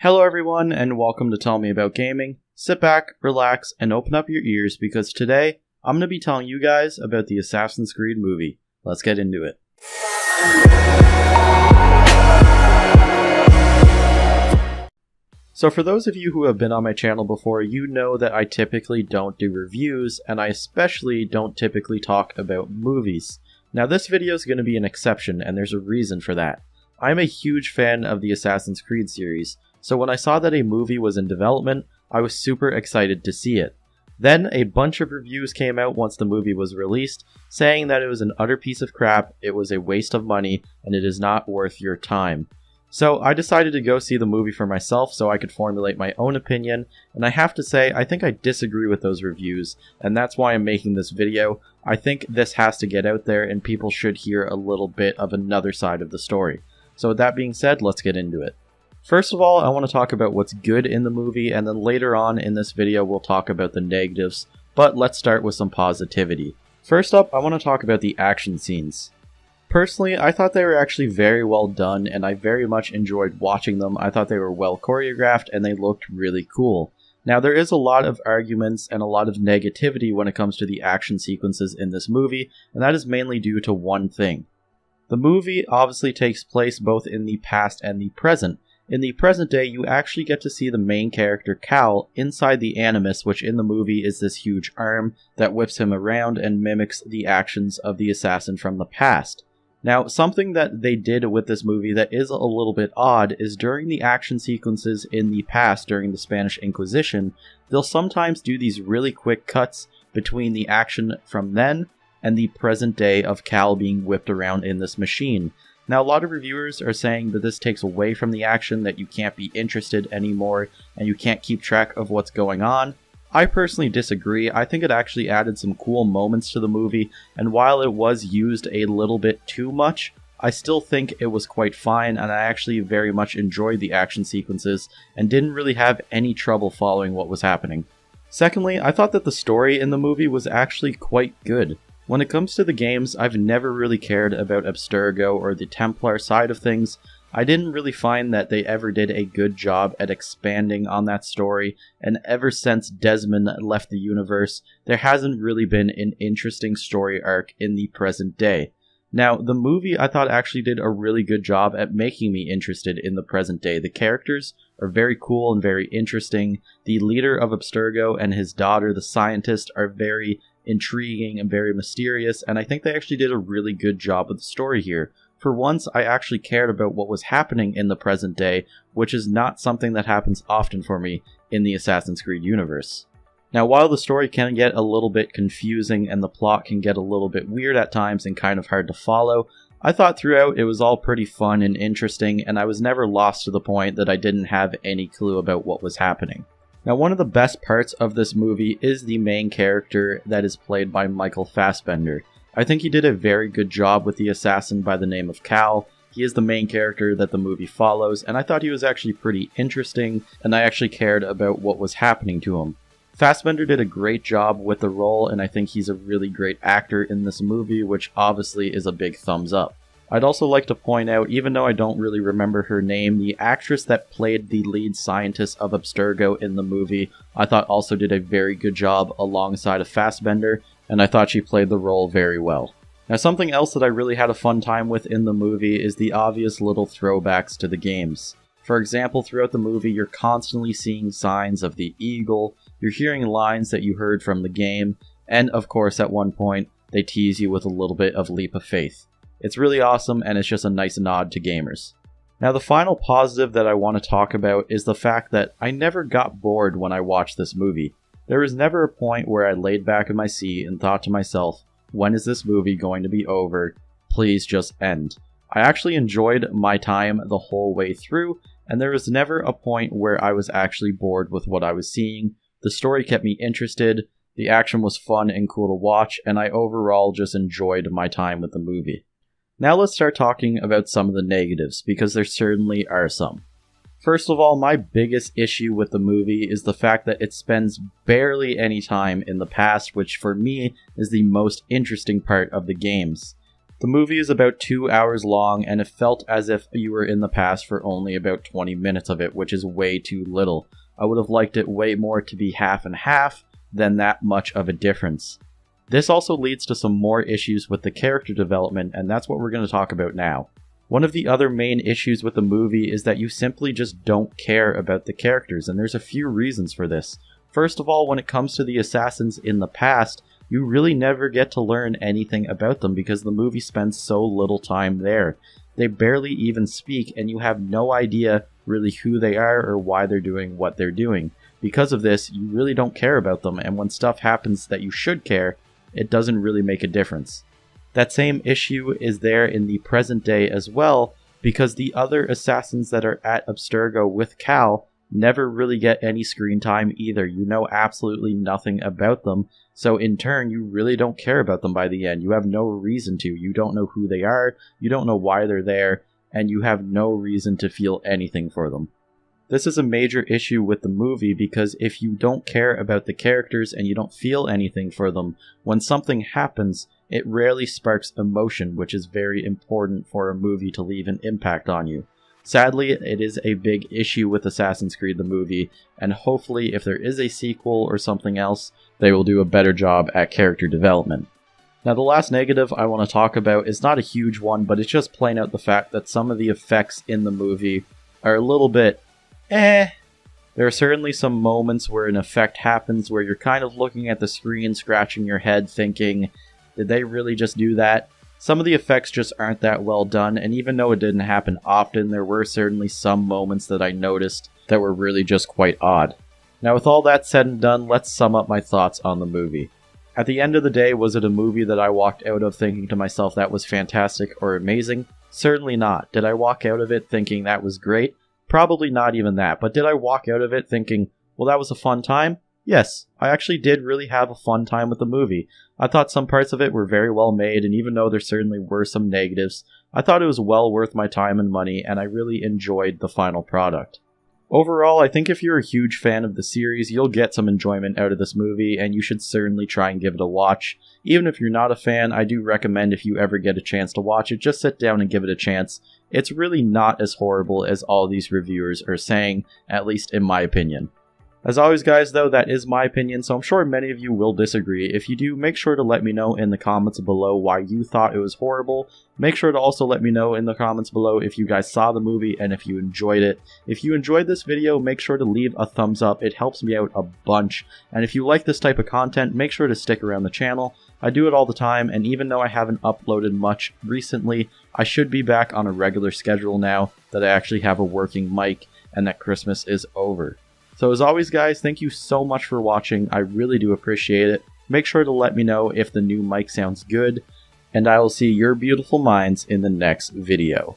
Hello everyone, and welcome to Tell Me About Gaming. Sit back, relax, and open up your ears because today I'm going to be telling you guys about the Assassin's Creed movie. Let's get into it. So for those of you who have been on my channel before, you know that I typically don't do reviews, and I especially don't typically talk about movies. Now this video is going to be an exception, and there's a reason for that. I'm a huge fan of the Assassin's Creed series, so when I saw that a movie was in development, I was super excited to see it. Then a bunch of reviews came out once the movie was released, saying that it was an utter piece of crap, it was a waste of money, and it is not worth your time. So I decided to go see the movie for myself so I could formulate my own opinion, and I have to say, I think I disagree with those reviews, and that's why I'm making this video. I think this has to get out there and people should hear a little bit of another side of the story. So with that being said, let's get into it. First of all, I want to talk about what's good in the movie, and then later on in this video we'll talk about the negatives, but let's start with some positivity. First up, I want to talk about the action scenes. Personally, I thought they were actually very well done, and I very much enjoyed watching them. I thought they were well choreographed, and they looked really cool. Now, there is a lot of arguments and a lot of negativity when it comes to the action sequences in this movie, and that is mainly due to one thing. The movie obviously takes place both in the past and the present. In the present day, you actually get to see the main character, Cal, inside the Animus, which in the movie is this huge arm that whips him around and mimics the actions of the assassin from the past. Now, something that they did with this movie that is a little bit odd is during the action sequences in the past during the Spanish Inquisition, they'll sometimes do these really quick cuts between the action from then and the present day of Cal being whipped around in this machine. Now, a lot of reviewers are saying that this takes away from the action, that you can't be interested anymore, and you can't keep track of what's going on. I personally disagree. I think it actually added some cool moments to the movie, and while it was used a little bit too much, I still think it was quite fine, and I actually very much enjoyed the action sequences, and didn't really have any trouble following what was happening. Secondly, I thought that the story in the movie was actually quite good. When it comes to the games, I've never really cared about Abstergo or the Templar side of things. I didn't really find that they ever did a good job at expanding on that story, and ever since Desmond left the universe, there hasn't really been an interesting story arc in the present day. Now, the movie I thought actually did a really good job at making me interested in the present day. The characters are very cool and very interesting. The leader of Abstergo and his daughter, the scientist, are very intriguing and very mysterious, and I think they actually did a really good job with the story here. For once, I actually cared about what was happening in the present day, which is not something that happens often for me in the Assassin's Creed universe. Now, while the story can get a little bit confusing and the plot can get a little bit weird at times and kind of hard to follow, I thought throughout it was all pretty fun and interesting, and I was never lost to the point that I didn't have any clue about what was happening. Now, one of the best parts of this movie is the main character that is played by Michael Fassbender. I think he did a very good job with the assassin by the name of Cal. He is the main character that the movie follows, and I thought he was actually pretty interesting, and I actually cared about what was happening to him. Fassbender did a great job with the role, and I think he's a really great actor in this movie, which obviously is a big thumbs up. I'd also like to point out, even though I don't really remember her name, the actress that played the lead scientist of Abstergo in the movie, I thought also did a very good job alongside of Fassbender, and I thought she played the role very well. Now, something else that I really had a fun time with in the movie is the obvious little throwbacks to the games. For example, throughout the movie, you're constantly seeing signs of the eagle, you're hearing lines that you heard from the game, and of course at one point, they tease you with a little bit of leap of faith. It's really awesome, and it's just a nice nod to gamers. Now, the final positive that I want to talk about is the fact that I never got bored when I watched this movie. There was never a point where I laid back in my seat and thought to myself, when is this movie going to be over? Please just end. I actually enjoyed my time the whole way through, and there was never a point where I was actually bored with what I was seeing. The story kept me interested, the action was fun and cool to watch, and I overall just enjoyed my time with the movie. Now let's start talking about some of the negatives, because there certainly are some. First of all, my biggest issue with the movie is the fact that it spends barely any time in the past, which for me is the most interesting part of the games. The movie is about 2 hours long, and it felt as if you were in the past for only about 20 minutes of it, which is way too little. I would have liked it way more to be half and half than that much of a difference. This also leads to some more issues with the character development, and that's what we're going to talk about now. One of the other main issues with the movie is that you simply just don't care about the characters, and there's a few reasons for this. First of all, when it comes to the assassins in the past, you really never get to learn anything about them because the movie spends so little time there. They barely even speak, and you have no idea really who they are or why they're doing what they're doing. Because of this, you really don't care about them, and when stuff happens that you should care, it doesn't really make a difference. That same issue is there in the present day as well, because the other assassins that are at Abstergo with Cal never really get any screen time either. You know absolutely nothing about them, so in turn, you really don't care about them by the end. You have no reason to. You don't know who they are, you don't know why they're there, and you have no reason to feel anything for them. This is a major issue with the movie because if you don't care about the characters and you don't feel anything for them, when something happens, it rarely sparks emotion, which is very important for a movie to leave an impact on you. Sadly, it is a big issue with Assassin's Creed the movie, and hopefully if there is a sequel or something else, they will do a better job at character development. Now the last negative I want to talk about is not a huge one, but it's just plain out the fact that some of the effects in the movie are a little bit There are certainly some moments where an effect happens where you're kind of looking at the screen, scratching your head, thinking, did they really just do that? Some of the effects just aren't that well done, and even though it didn't happen often, there were certainly some moments that I noticed that were really just quite odd. Now with all that said and done, let's sum up my thoughts on the movie. At the end of the day, was it a movie that I walked out of thinking to myself that was fantastic or amazing? Certainly not. Did I walk out of it thinking that was great? Probably not even that, but did I walk out of it thinking, well, that was a fun time? Yes, I actually did really have a fun time with the movie. I thought some parts of it were very well made, and even though there certainly were some negatives, I thought it was well worth my time and money, and I really enjoyed the final product. Overall, I think if you're a huge fan of the series, you'll get some enjoyment out of this movie, and you should certainly try and give it a watch. Even if you're not a fan, I do recommend if you ever get a chance to watch it, just sit down and give it a chance. It's really not as horrible as all these reviewers are saying, at least in my opinion. As always guys though, that is my opinion, so I'm sure many of you will disagree. If you do, make sure to let me know in the comments below why you thought it was horrible. Make sure to also let me know in the comments below if you guys saw the movie and if you enjoyed it. If you enjoyed this video, make sure to leave a thumbs up, it helps me out a bunch. And if you like this type of content, make sure to stick around the channel. I do it all the time, and even though I haven't uploaded much recently, I should be back on a regular schedule now that I actually have a working mic and that Christmas is over. So as always guys, thank you so much for watching, I really do appreciate it. Make sure to let me know if the new mic sounds good, and I will see your beautiful minds in the next video.